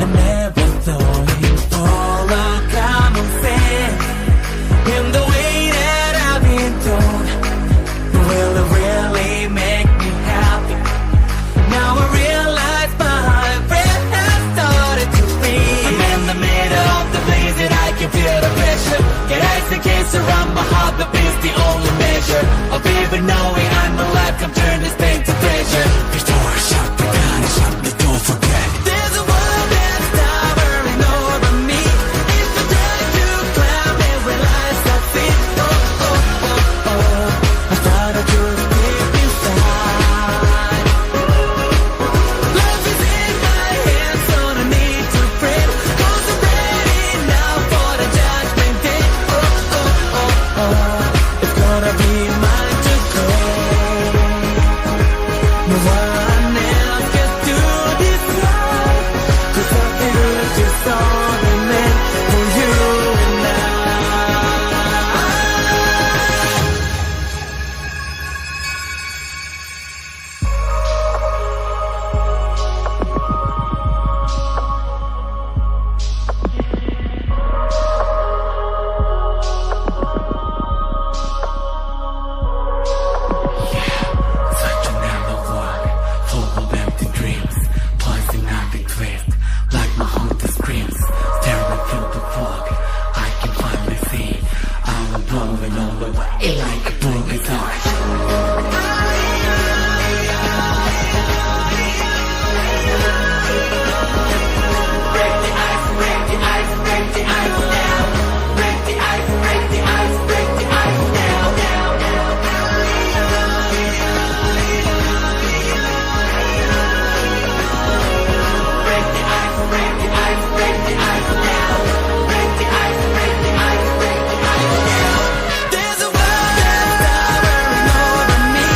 I never thought he'd fall a common sense in the way that I've been told. Will it really make me happy? Now I realize my breath has started to freeze. I'm in the middle of the blaze and I can feel the pressure. Get ice and case around my heart, but it's the only measure of even knowing I'm alive. Come turn this pain to pleasure. Before I shut the gun, shut the door, forget. There's a world that's towering over me. If I try to climb every life that's it. Oh, oh, oh, oh. I thought I just deep inside. Life is in my hands, so I need to pray. 'Cause I'm ready now for the judgment day. Oh, oh, oh, oh. It's gonna be mine to claim. No one else gets to decide. 'Cause I feel just only meant for you and I. Such a narrow world, full of empty dreams, poison ivy twist, like my haunted screams. Staring through the fog, I can finally see I'm blowing all the way like a blue guitar. Break the ice, break the ice, break the ice now. Break the ice, break the ice, break the ice now, now, now. Break the ice, break the ice, break the ice now. Break the ice, break the ice, break the ice now. There's a world that's towering over me.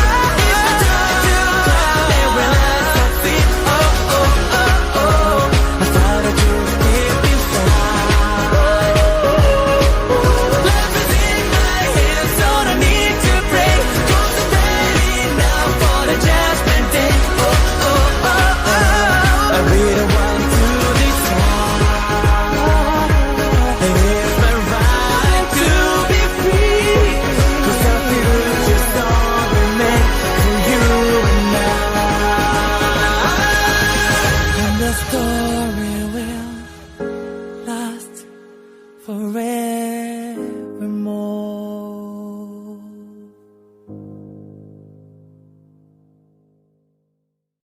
If I try to climb every life I see. Oh, oh, oh, oh. I thought I just deep inside. Life is in my hands, so I need to pray. 'Cause I'm ready now for the judgment day. Oh, oh, oh, oh. I really want to decide. And it's my right to be free. 'Cause I feel just only meant for you and I. And the story will last forever.